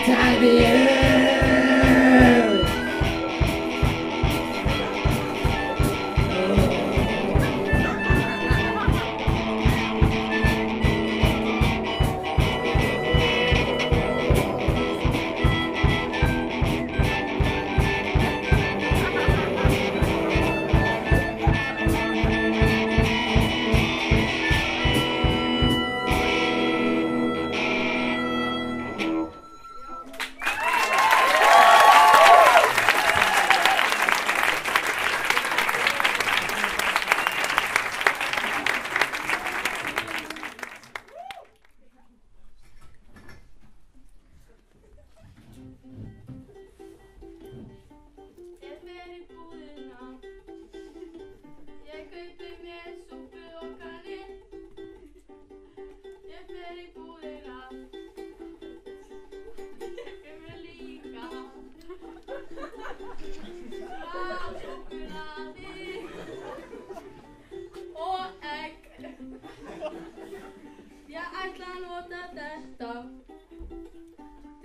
time of year.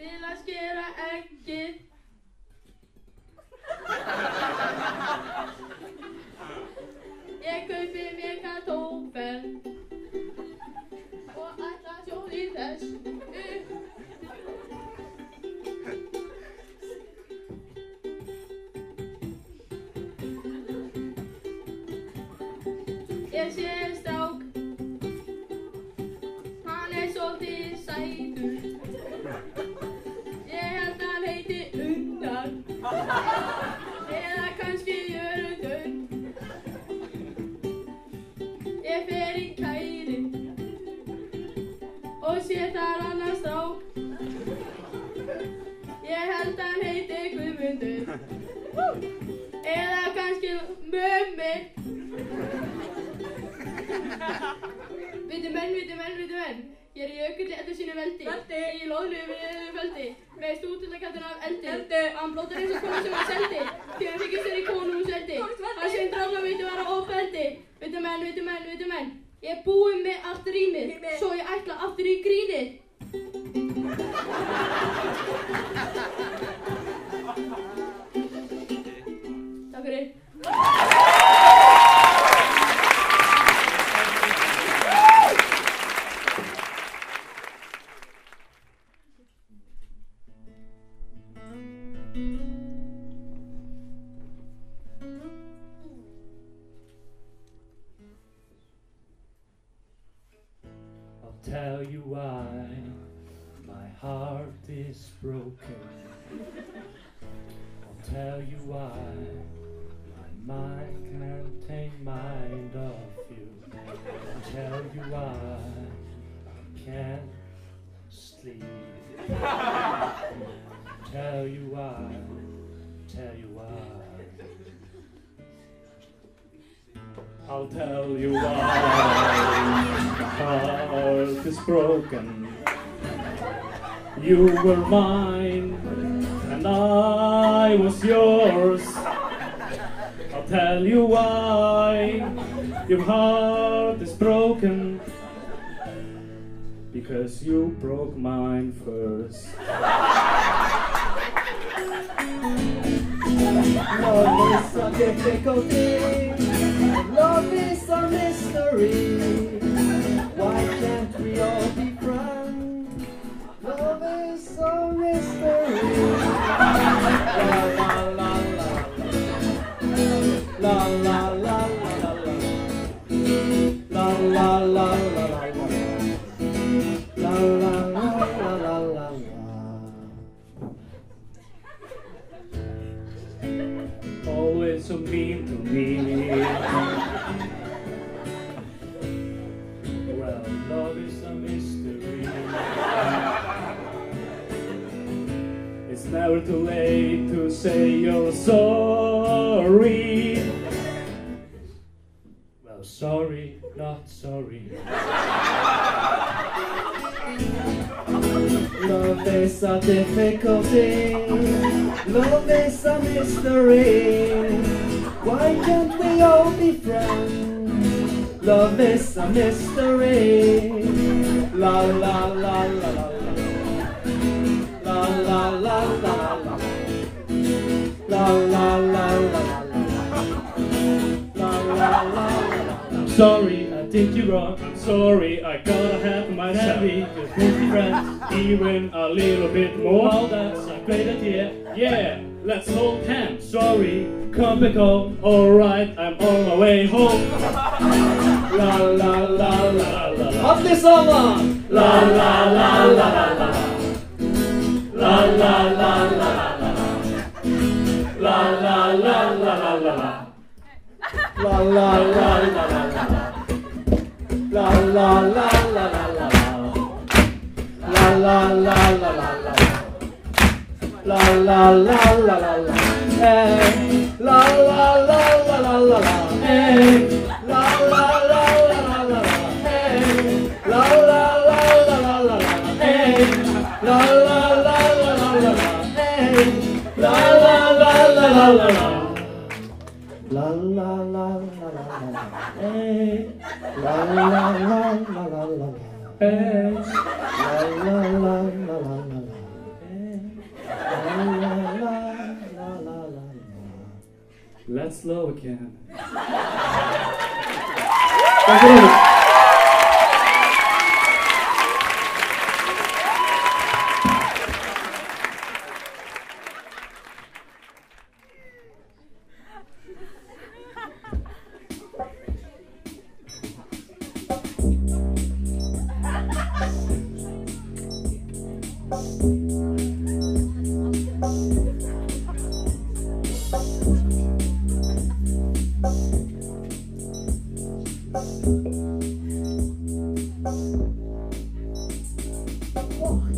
Til að skera eggið. Ég kaupi mér kartóffel og ætla að sjóða í þess upp. Ég sé strák, hann svolítið sætur. Ég held hann heiti Unnar, eða kannski Jörundur. Ég fer í kærin og sé þar annan strák. Ég held hann heiti Guðmundur, eða kannski Mummi. Vitu menn, hér er jökull í ellu sínu veldi. Í loðnu við feldi, með stúdentakattinn af eldi. Hann blótar eins og konu sem hann seldi, því hann þykist sér í konungsveldi. Hann sem drána veitu var á ofbeldi. Vitu menn, ég búið með allt rýmið, svo ég ætla aftur í grínið. Takk fyrir. Tell you why my heart is broken. I'll tell you why my mind can't take mind of you. I'll tell you why I can't sleep. Tell you why, tell you why. I'll tell you why my heart is broken. You were mine and I was yours. I'll tell you why your heart is broken. Because you broke mine first. Love is a difficult thing. Love is a mystery. Why can't we all be friends? Love is a mystery. La la la la la la la la la la la la la. Always so mean to me. Well, love is a mystery. It's never too late to say you're sorry. Well, sorry, not sorry. Love is a difficult thing. Love is a mystery. Why can't we all be friends? Love is a mystery. La la la la la la la la. Sorry, I did you wrong. Sorry, I gotta have myself. Just be friends, even a little bit more. Oh, that's a great idea. Yeah, let's hold hands. Sorry, come back home. Alright, I'm on my way home. La la la la la la. Allesammans! La la la la la la. La la la la la la. La la la la la la. La la la la la la. La la la la la la. La la la la la la. La la la la la la. Hey. La la la la la la la. Hey. La la la la la la la. Hey. La la la la la la la. Hey. La la la la la la la. Hey. La la la la la la la. La la la la la la. Hey. La la la la la la. Hey. La la la la la la. Let's slow again. Thank you.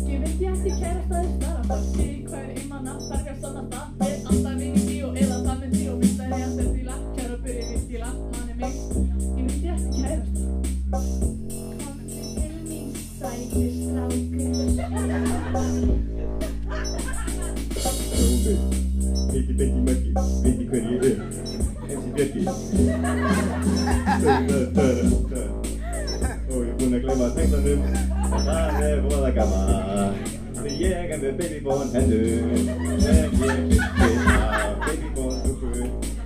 Ég vildi ekki kærasta þess þar alltaf. Segi hvað einmann alltaf er sannast að. Ég alltaf vinni bíó eða það með bíó. Vildi að ég alltaf stíla, kæra byrja við stíla. Manni mig, ég vildi ekki kærasta. Komdu til mín, sæti strákur. Rómur, heiti Beggi Maggi, veit ég hver ég MC Björki. Og ég er búinn að gleyma textanum. Það voða gaman. Þegar ég er með babyborn hendur. En ég fyrst babyborn stúkur.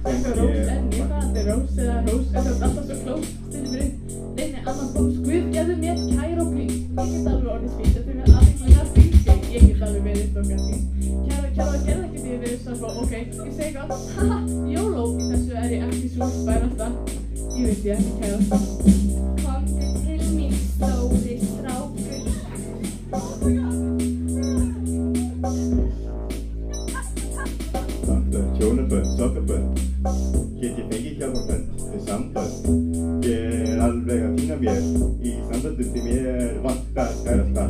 Eitthvað rós en nýfandi rós eða rós. En það er alltaf svo klós. Stundum mér reyni annan bós. Guð gefðu mér kæra og plís. Ég get alveg orðið svít. Þetta er mér aðeins að svít. Ég get alveg verið stokkar svít. Kæra, gerða ekki því verið svona. Ok, ég segi gott. Haha, YOLO. Í þessu er ég ekki svo spærasta. Ég veit ég ekki kærasta. Komdu til mín, stóri strákur. Samtbönd, hjónabönd, sokkabönd. Get ég fengið hjálparbönd við sambönd. Ég er alveg að týna mér í samböndum því mér vantar kærasta.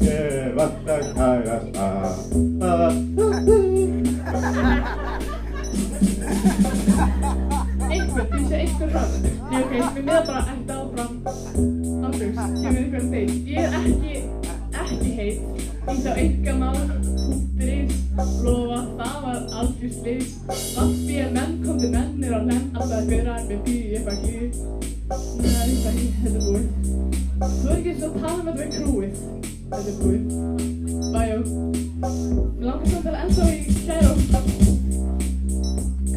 Ég vantar kærasta. Einhver, þú sé einhver fram. Nei, ok, við miða bara ekta áfram. Ándjóks, ég með einhvern deit. Ég er ekki heit. Ítt á einkamál.is. Lofa, það var algjör slys. Vaffið menn, komdu mennir á lenn. Alltaf fyrir með því ég fæk líf. Nei, það er ekki, þetta er búið. Þú er ekki svo að tala með þetta við krúið. Þetta er búið. Bæjó. Mér langar svo til ennþá í kæró.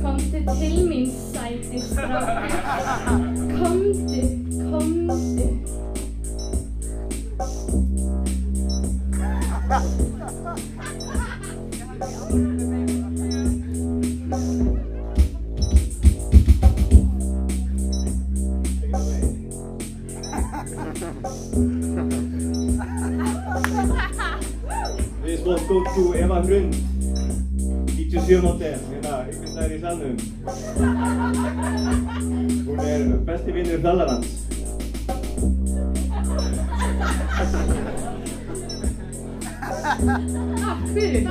Komdu til mín, sæti strákur. Komdu. Við spóðum góð þú Eva Hrund. 97 model, hérna, einhvers staðar í salnum. Hún er besti vinur Þallarans. Takk fyrir.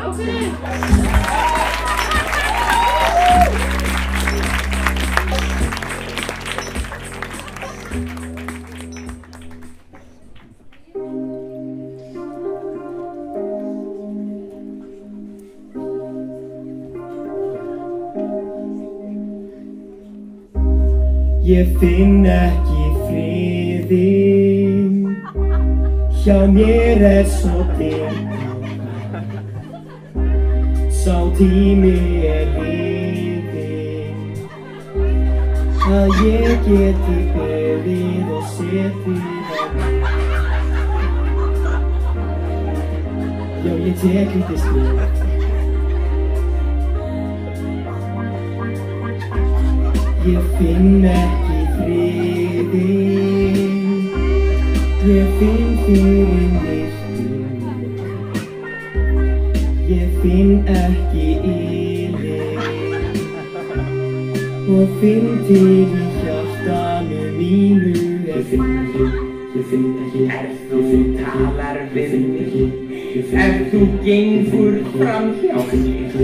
Ég finn ekki friðinn, hjá mér svo dimmt. Sá tími liðinn að ég geti beðið og séð þig enn. Já, ég tek lítið skrif. Ég finn ekki friðinn, ég finn fyrir myrkrinu. Ég finn ekki ilinn og finn til í hjartanu mínu. Ég finn ekki. Ef þú talar við mig, ef þú gengur framhjá mig,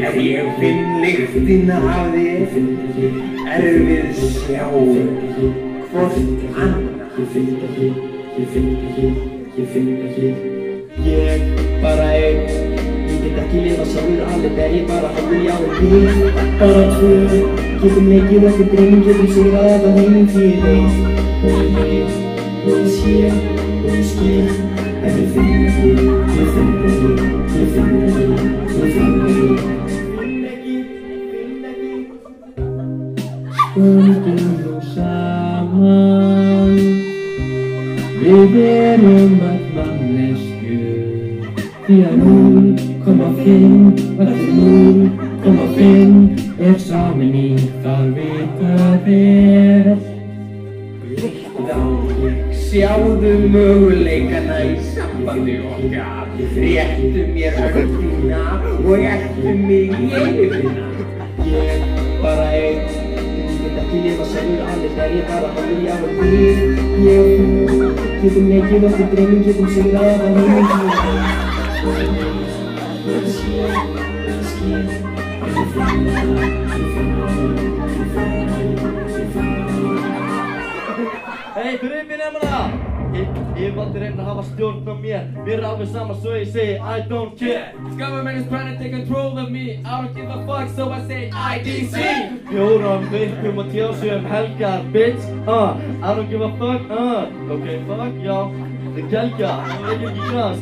ef ég finn lyktina af þér, við sjáum hvort annað. Ég bara einn, ég get ekki lifað sjálfur alveg, ég bara hálfur já og við bara tvö, getum leikið okkur draumum, getum sigrað þetta heiminn því ég veit og ég sé og ég skil, en ég finn ekki. Stöndum nú saman, við erum öll manneskjur, því að 0,5 eftir 0,5 sameining þar vitað er. Sjáðu möguleikana í sambandi okkar, réttu mér höndina og ættu mig í eilífðina. Ég bara einn, ég get ekki lifað sjálfur alveg, ég bara hálfur já og við. Ég og þú, getum leikið okkur draumum, getum sigrað þetta heiminn því ég veit og ég sé og ég skil, en ég finn Hey, drömmin emana! Ég valdi reyna að hafa stjórn á mér. Mér alveg sama svo ég segi I don't care. This government is trying to take control of me. I don't give a fuck, so I say IDC. Fjórum vikum og tjá helgar, bitch. I don't give a fuck, ok, fuck, já. Þetta kelga, það ekki gras,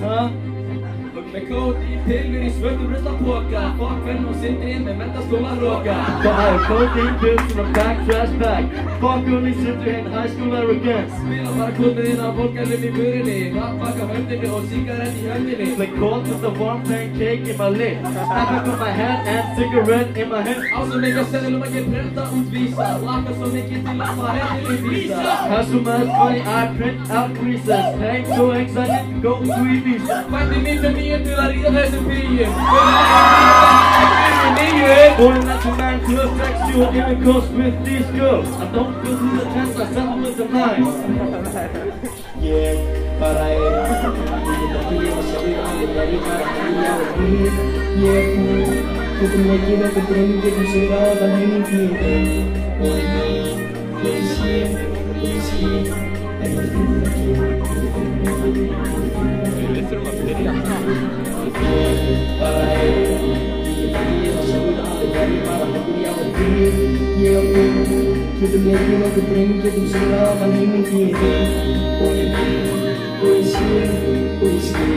Með kóti í pilur í svörtum ruslapoka. Fuck venn og sindri inn með menntaskólaroka. Það kóti í pilsum og back, trash bag. Fuck only sittur in high school arrogance. Spila bara klónið inn á bólgælum í vörinni. Rappbakk á höndinni og cigarette í höndinni. Play cold with the warm pancake in my lip. Snapback on my hat and cigarette in my hand. Ásum mikið seðlum að ég prenta út vísa. Laka svo mikið til að fara henni í vísa. Have so much money I print out creases. Hang so excited, go to Ibiza. Fætti mín sem nýjum til að ríða þessum bíjum. Born as a man to affect you even close with these girls. I don't go through the test, I settle with the mind. Ég bara einn, ég get ekki lifað sjálfur alveg, ég bara hálfur já og við. Ég og þú, getum leikið okkur draumum, getum sigrað þetta heiminn því ég veit og ég sé og ég skil, en ég finn ekki. Við þurfum að byrja. Ég bara einn, ég get ekki lifað sjálfur alveg, ég bara hálfur já og við. Ég og þú, getum leikið okkur draumum, getum sigrað þetta heiminn því ég veit og ég sé og ég skil.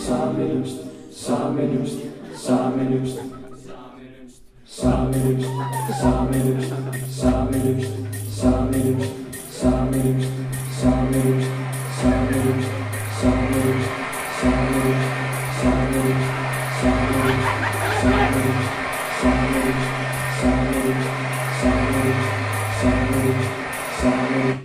Sameinumst, sameinumst, sameinumst, sameinumst, sameinumst, sameinumst, sameinumst, sameinumst, sameinumst, sameinumst, sameinumst, sameinumst, sameinumst, sameinumst, sameinumst, sameinumst, sameinumst, sameinumst, sameinumst, sameinumst.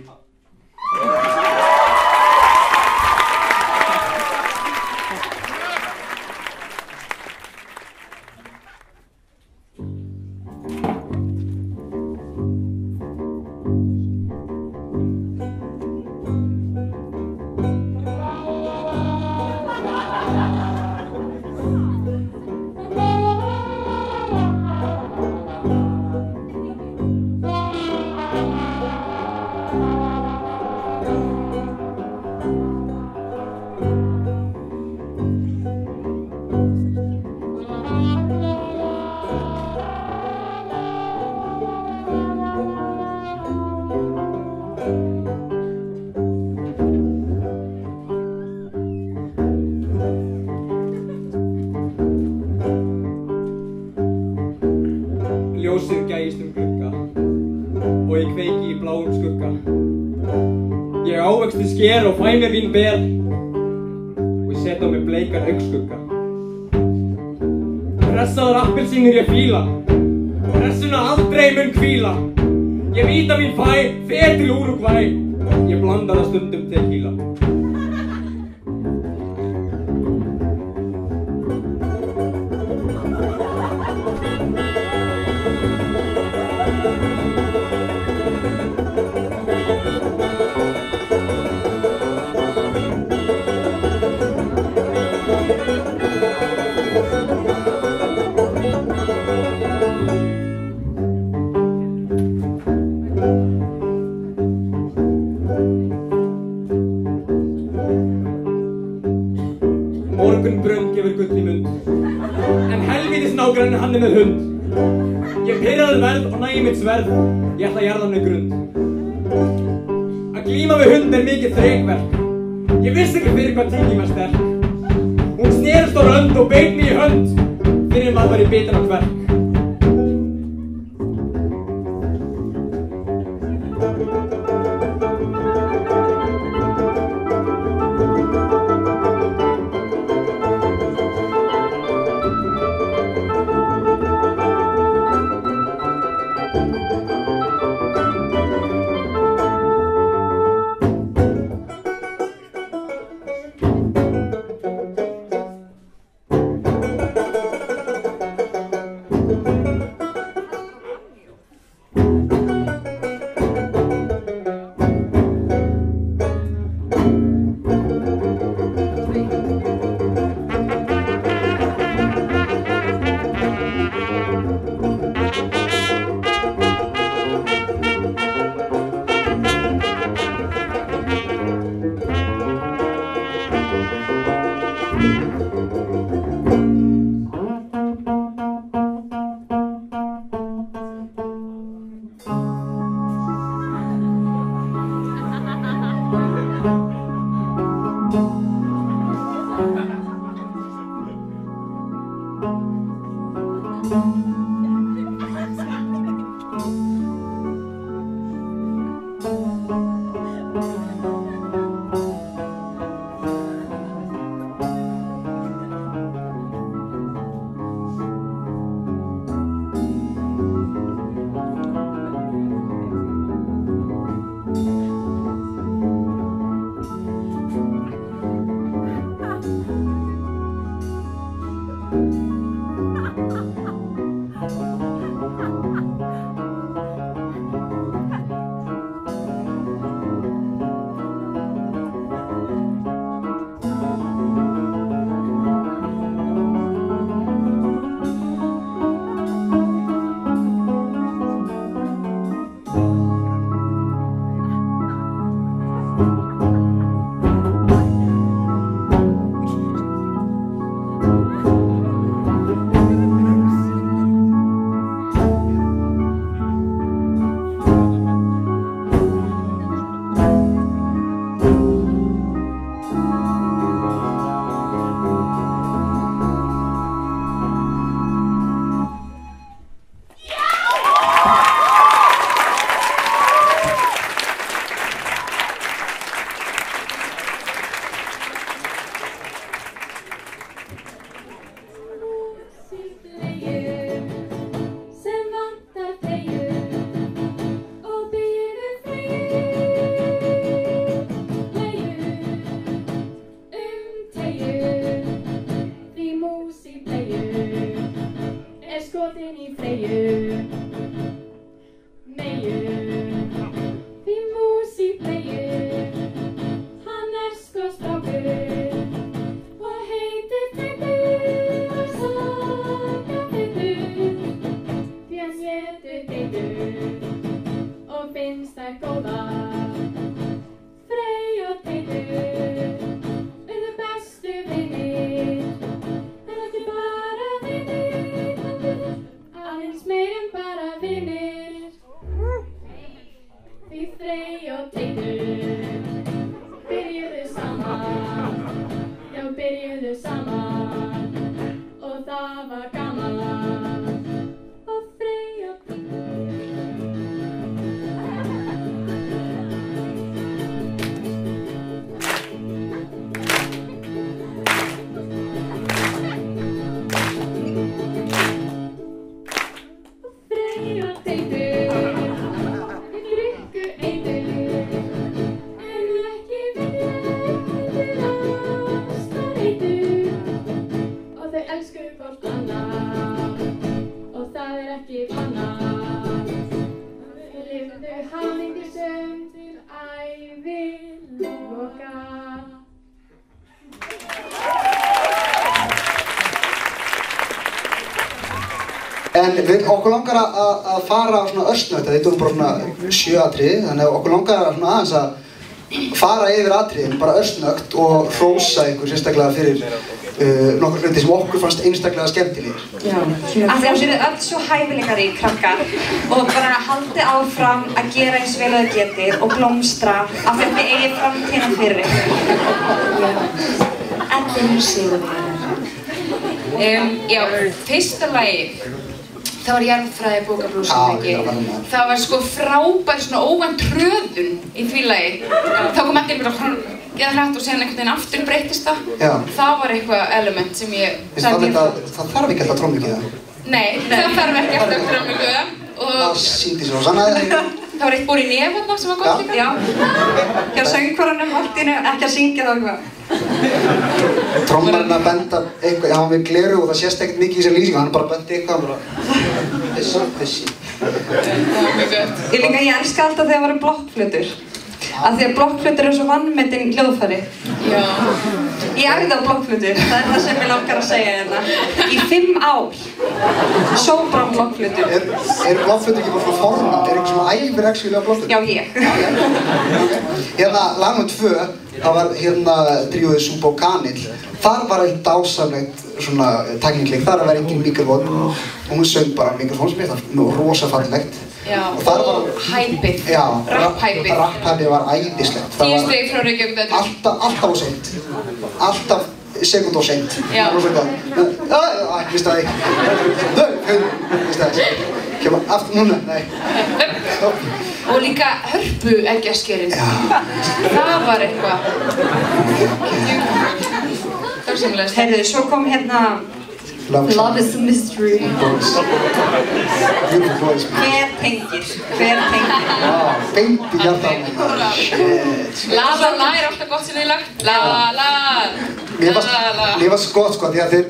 Ég ávexti sker og fæ mér vín ber og ég set á mig bleikan augskugga. Pressaður appelsínur ég fíla, pressuna aldrei mun hvíla. Ég vítamín fæ, fer til Úrúgvæ, ég blanda það stundum tequila. Morgunbrunn gefur gull í mund, en helvítis nágranninn hann með hund. Ég pirraður verð og nægi mitt sverð, ég ætla að jarða hann með grund. Að glíma við hund mikið þrekverk, ég vissi ekki fyrir hvað tíki var sterk. Hún snerist á rönd og beit mig í hönd, fyrir maður var í bitin á kverk. En okkur langar að fara svona örsnögt, þetta voru bara svona 7 atriði, þannig að okkur langar svona aðeins að fara yfir atriðin, bara örsnögt og hrósa ykkur sérstaklega fyrir nokkur hluti sem okkur fannst einstaklega skemmtilegir. Já, af því að þið öll svo hæfileikarík krakkar og bara haldið áfram að gera eins vel að þið getið og blómstra af því að þið eigið framtíðina fyrir ykkur. Ellin Sigurðar. Já, fyrsta lagi, það var jarðfræði bókabrúsum. Það var sko frábær svona óvænt tröðun í því lagi. Þá kom ekki bara geða hrætt og síðan einhvern veginn aftur breytist það. Það var eitthvað element sem ég... Það þarf ekki alltaf trommukíða? Nei, það þarf ekki alltaf trommukíða. Það sýndi svo sannaði þig. Það var eitt búr í nefn sem var gott líka. Já, hjá söngvaranum allt í nefn, ekki að syngja þá eitthvað. Trommarinn að benda eitthvað, hann við gleru og það sést ekkert mikið í þessari lýsingu, hann bara bendi eitthvað og bara... Þessi. Ég elska alltaf þegar það varum blokkflautur. Af því að blokkflautur svo vanmetinn hljóðfæri. Já. Ég æfði á blokkflautu, það það sem ég langar að segja hérna. Í 5 ár. Sóbrann blokkflautu. Eru blokkflautur ekki bara svona format? Er eitthvað svona æfir actually á blokkflautu? Já, ég. Hérna, lag nr. 2, það var hérna tríóið Súpa og Kanill. Þar var eitt dásamlegt svona tækningleik, þar var engin mikrofón og hún söng bara mikrofón sem er rosa fallegt. Já, og hæpið, rapphæpið. Rapphæpið var æðislegt. 10 stig frá Reykjavík þetta. Alltaf á seint. Alltaf sekund á seint. Já. Vistu það ekki? Vistu það ekki? Kemur aftur núna? Nei. Og líka hörpu eggjaskerinn. Það var eitthvað. Það var semlega. Heyrðu, svo kom hérna Love is a mystery. Hver tengir? Beint í hjartan. La la la er alltaf gott sem þið lagt. La la la. Mér var gott sko því að þeir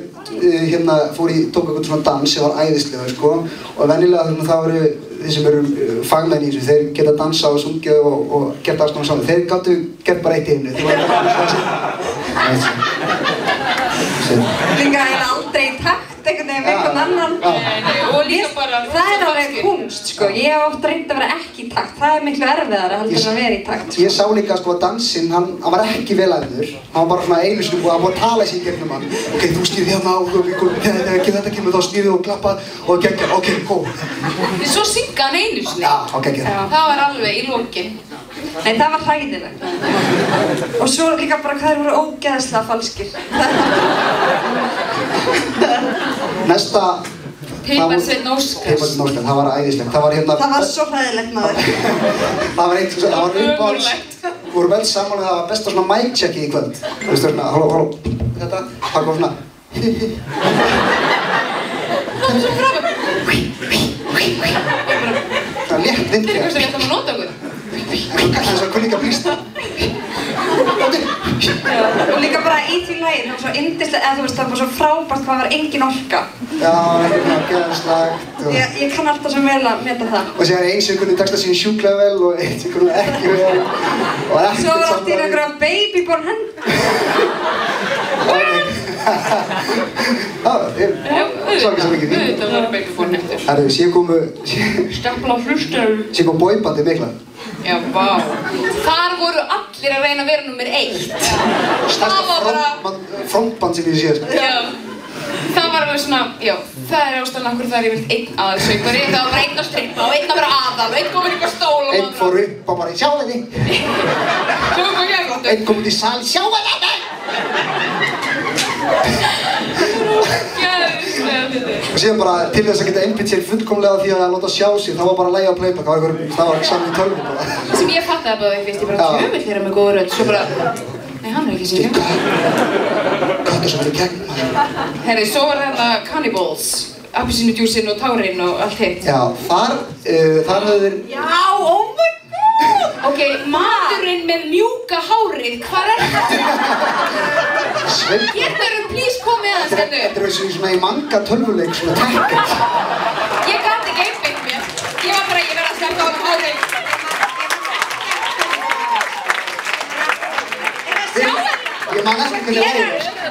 hérna tóku eitthvað svona dans sem var æðislegur sko og venjulega það voru þeir sem eru fagmenn í þessu, þeir geta dansað og sungið og gert alls konar saman. Þeir gáttu gert bara eitt í einu. Líka er aldrei í takt einhvern veginn við einhvern annan. Og líka bara... Það er alveg kunst sko, ég hef oft reynd að vera ekki í takt. Það er miklu erfiðara heldur en að vera í takt. Ég sá líka sko að dansinn, hann var ekki vel æfður. Hann var bara svona einu sinni og hann var að tala sig í gegnum hann. Ok, þú snýrði hérna og þetta kemur þá snýrði og klappa og geggjað, ok, go. Svo synga hann einu sinni. Já, ok, geggjað. Það var alveg í lokin. Nei, það var hræðilegt. Og svo líka bara hvað þeir voru ógeðslega falskir. Næsta... Piparsveinn Óskars. Piparsveinn Óskars, það var æðislegt. Það var hérna... Það var svo hræðilegt maður. Það var eitt, það var uppáhalds. Við vorum vel saman og það var besta svona mic checkið í kvöld. Þú veist svona, halló, þetta, það kom svona... Það var svo frábært. Það var létt vindið. Þetta er eitthvað sem ég ætti að nota okkur. Það er svo kunni ekki að blísta. Og líka bara í því lagi, það var svo yndislega, eða þú veist, það var svo frábært hvað var engin orka. Já, eitthvað geðslagt. Ég kann alltaf sem vel að meta það. Og síðan einn sem kunni texta sín sjúklega vel og einn sem kunni ekki vel. Svo var allt í einhverja babyborn henn. Svo ekki svo mikið því. Þetta var babyborn hendur. Herru, síðan komu... Stapla hlustar. Síðan kom boybandi mikla. Já, vá. Þar voru allir að reyna að vera nummer 1. Það var bara... Frontband sem ég séð. Já. Það var alveg svona, já, það er ástæðan okkur það er yfirleitt einn aðalsöngvari. Það var bara einn að strippa og einn að vera aðal og einn komur ykkur stól og... Einn fór upp og bara, sjá henni! Sjá hvað ég flottu. Einn kom út í sal, sjá henni! Og síðan bara til þess að geta einbytt sér fullkomlega því að láta sjá sig, það var bara að lægja á playback, það var saman í tölvum bara. Sem ég fattaði bara fyrst, ég bara tjöfull þeirra með góða rödd, svo bara... Nei, hann er ekki syngja. Hvað er svo verið gegn maður? Herri, svo var þetta Cannibals, appelsínudjúsinn og tárin og allt hitt. Já, þar höfðu þeir... Já, oh my god! Ok, maturinn með mjúka hárið, hvar er þetta? Geturðu please komið að þessu? Þetta er svona í manga tölvuleik, svona tekkert. Ég gæti ekki einbeitt mér. Ég var bara, ég verði að sleppa á hárið. Ég man ekki hvernig það er.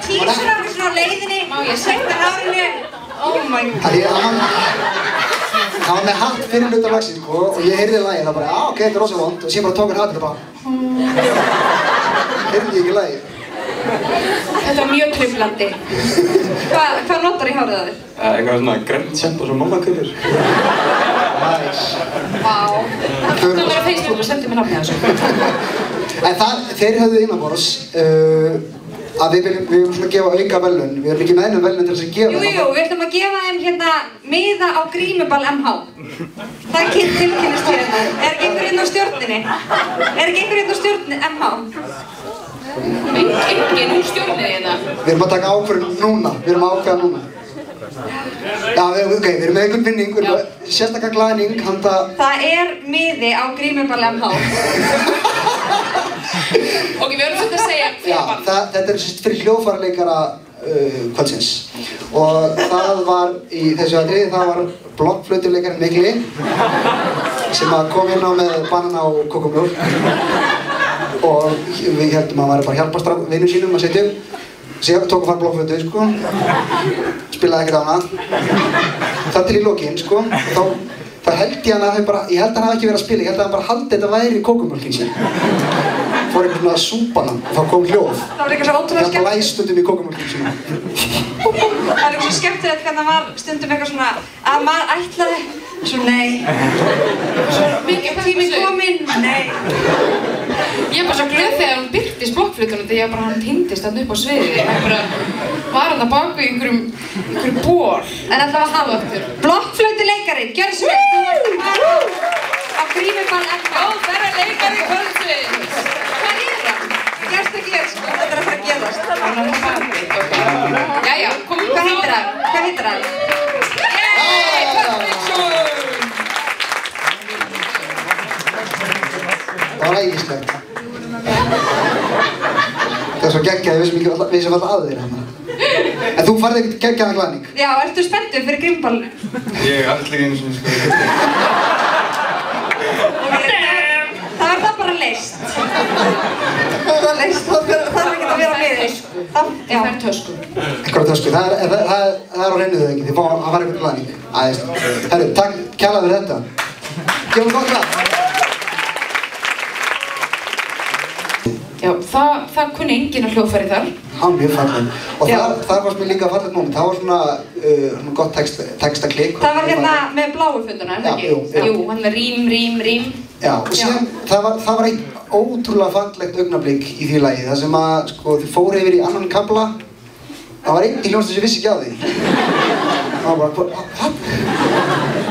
Tísur á þessu á leiðinni, má ég segja hárinu. Oh my god. Það var með hatt fyrir hluta lagsins, sko, og ég heyrði lagið, það bara, ok, þetta rosa vond, og síðan bara tók hann hattinn og bara... Heyrði ég ekki lagið. Þetta var mjög truflandi. Hvað notar í hárið á þér? Eitthvað svona grænt sjampo sem mamma kaupir. Nice. Vá. Þú verður á Facebook og sendir mér nafnið þessu. En þeir höfðu innanborðs að við viljum svona gefa auka verðlaun. Við erum ekki með ennum verðlaun til þess að gefa Jú, við ætlum að gefa þeim hérna miða á Grímuball MH. Það tilkynnist hérna. Er ekki einhver hérna á stjórninni? MH? Engin úr stjórninni hérna. Við erum að taka ákvörðun núna. Við erum að ákveða núna. Já, ok, við erum með einhvern vinning, við erum með sérstaklega glaðning, handa... Það er miði á Grímuball MH. Ok, við verðum svolítið að segja Já, þetta er fyrir hljóðfæraleikara kvöldsins. Og það var í þessu atriði, það var blokkflautuleikarinn Mikli sem kom inn á með banana og kókomjólk. Og við heldum að hann væri bara hjálpast vinnum sínum að setja upp. Síðan tók að fara blokkflautu, sko. Spilaði ekkert á hana. Það til í lokinn, sko. Þá held ég hann að ég held að hann hafi ekki verið að spila, ég held að hann bara haldi þetta væri kókomjólkin sín. Fór einhvern veginn að súpa hann og þá kom hljóð. Það var eitthvað svo ótrúlega skemmt. Ég blæ stundum í kókomjólkinu sína. Það er eitthvað svo skemmtilegt hvernig það var stundum eitthvað svona að maður ætlaði, svo nei. Svo mikið tími kominn, nei. Ég var svo glöð þegar hann birtist blokkflautunum þegar hann týndist hann upp á sviðið. Hann bara var hann að baka í einhverjum ból. En þetta var hann aftur. Blokkflautuleikarinn, gjörðu svo vel. Á Grímuball MH. Óþverra leikari kvöldsins. Hvað er það? Gerst ekki ég, sko. Þetta er að fara að gerast. Jæja, komum við Hvað heitir það? Yey, Perfection! Það var ægislegt. Það er svo geggjað, við sem alltaf að þér hérna. En þú farið ekkert geggjaðan glaðning. Já, ertu spenntur fyrir Grímuballinu? Ég ætla ekki einu sinni, sko. Það var það bara leyst. Það var leyst, það þarf ekki að vera með þig. Það er tösku. Eitthvað tösku, það er á hreinu þau ekki, þið fá að fara eitthvað glaðning. Æðist. Herru, takk kærlega fyrir þetta. Gefum gott lag. Já, það kunni enginn að hljóðfæri þar. Hann mjög falleg. Og það var sem ég líka fallegt moment. Það var svona gott textaklikk. Það var hérna með bláu fötuna, er það ekki? Jú, hann er rím. Já, og síðan það var eitt ótrúlega fallegt augnablik í því lagi. Það sem að, sko, þið fóru yfir í annan kafla. Það var einn í hljómsveit sem vissi ekki á því. Það var bara, hvað?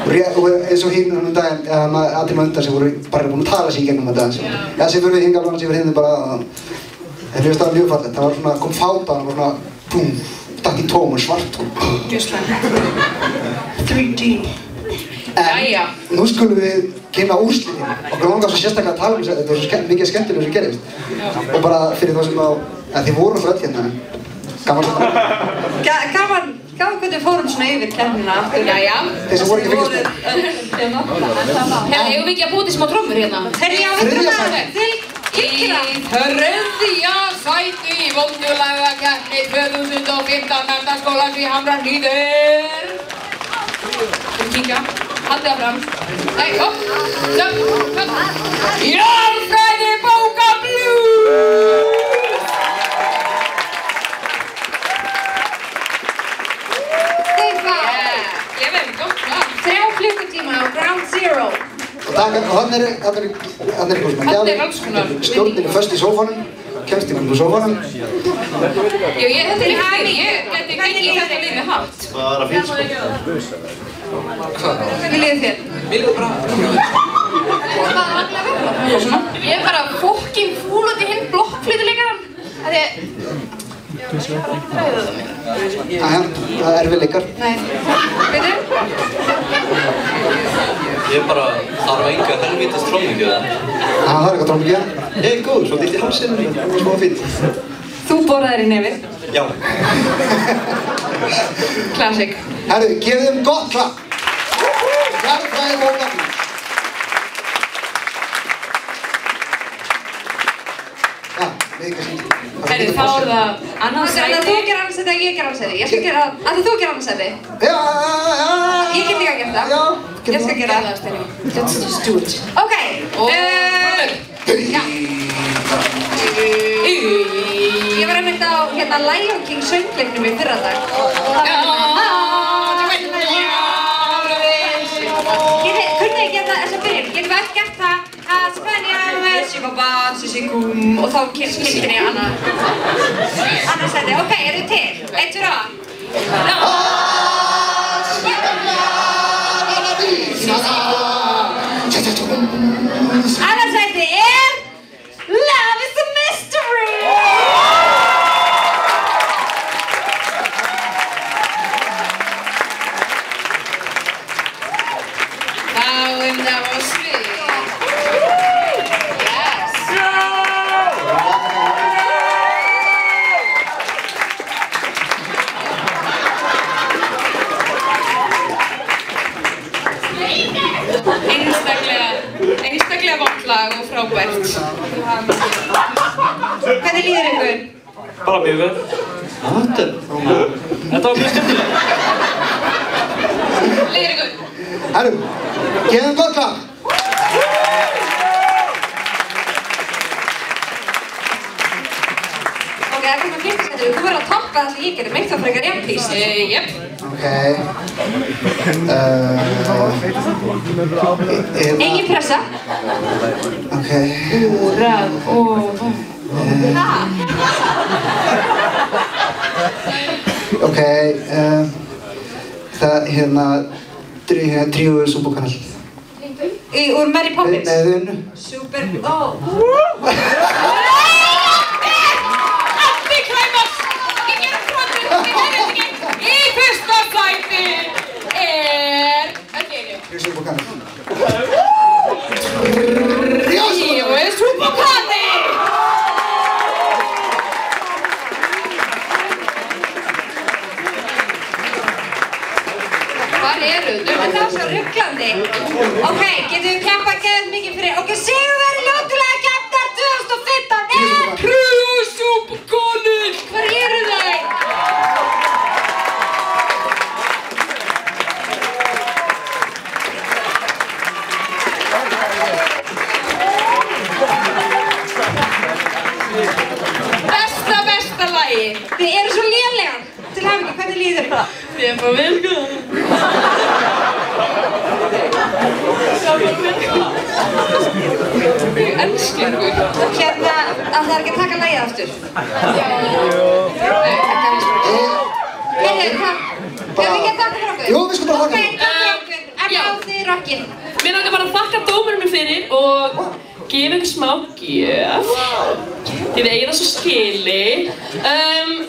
Og eins og hinn daginn, allir maður undan sem voru bara búin að tala sig í gegnum þetta. Já, sem fyrir hingað og sem fyrir hinn bara, það finnst það mjög fallegt. Það var svona, kom fáta, það var svona, búm, datt í tóm og svart tóm. Gjöslega. 3D. Jæja. Nú skulum við kynna úrslitin. Okkur langar svo sérstaklega að tala um þetta, þetta var svo mikið skemmtilega sem gerist. Og bara fyrir þá sem þið voru svo öll hérna. Gaman hvernig við fórum svona yfir kemnina aftur. Jæja. Þeir sem voru ekki fylgjast með. Hefur við ekki að búið til smá trommur hérna? Herri, já, við þurfum að Í þriðja sæti í vondulagakeppni 2015 Menntaskólans í Hamrahlíðir. Kíkja, haldið það fram. Nei, hopp, söp, Jarðfræðibókablues! Ég veit, gott lag. 3 klukkutíma á Ground Zero. Og hann er eitthvað svona stjórnin er föst í sófanum, kemst ykkur úr sófanum. Jú, ég geti gengið þetta við með hatt. Bara fínt, sko. Hvernig líður þér? Mér líður bara Ég er bara fokkin fúl út í hinn blokkflautuleikarann. Jæja, það er við leikar. Nei. Veitu? Ég bara þarf enga helvítist trómmingu það. Það er eitthvað trómmingu. Ég er góð, svo ditt í hálsinn, smá fínt. Þú borðaðir í nefið. Já. Classic. Herru, gefið þeim gott klapp. Jarðfræðibókablues. Já. Herri, þá það annað sæti. Þú gerir annað sæti eða ég ger annað sæti? Ég skal gera, þú gerir annað sæti? Já. Ég get líka að gera það. Ég skal gera það. Let's just do it. Ok. Já. Ég var einmitt á Lion King söngleiknum í fyrradag. Kunni ég geta þessa byrjun? Getum við öll gert það að Spanja, Sibaba, Sisikum og þá kynnstin ég annað sæti. Ok, eru þið til? 1, 2, 3. Annað sæti er Love is a Mystery! That was sweet. Yes. Einstaklega vont lag og frábært. Hvernig líður ykkur? Bara mjög vel. Þetta var mjög skemmtilegt. Líður ykkur? Herru, gefum gott lag. Ok, það komið fyrstættu. Þú verður að toppa það sem ég getur meitt þá frekar jafnpíst. Jep. Ok. Engin pressa. Ok. Úrrað og... Ok, það tríóið Súbúkanal. Úr Mary Poppins? Nei, þau unnu. Super, Antiklæmaks! Ég gerum framfyrir því nefningin. Í fyrsta sæti Tríóið Súbúkanal. Tríóið Súbúkanal! Hvar eru þau? Það var svo rugglandi. Ok, getum við klappað geðið mikið fyrir okkur sigurvegari ljótulega keppnar 2015 er Tríóið Súbúkanal! Hvar eru þau? Besta lagi! Þið eru svo lélegar. Til hamingju, hvernig líður það? Ég er bara vel góð. Elskingur. Hérna, það er ekki að taka lagið aftur. Nei, ekki alveg spurt. Heyrðu, hvað? Ef við getum þakka fyrir okkur? Jú, við skulum bara þakka. Ok, takk fyrir okkur. Ekki á þið rockið. Mér langar bara að þakka dómurum fyrir og gefa ykkur smá gjöf. Þið eigið það svo skili.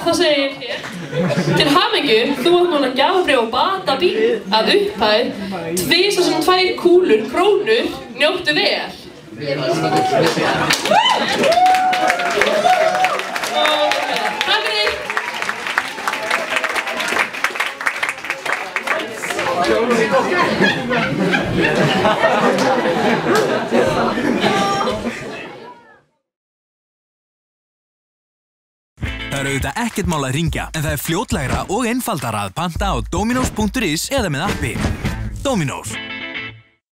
Það segir hér. Til hamingju, þú átt núna gjafabréf og batabíl að upphæð 2 kúlur, krónur, njóttu vel. Takk fyrir. Það auðvitað ekkert mál að hringja, en það fljótlegra og einfaldara að panta á dominos.is eða með appi. Dominos.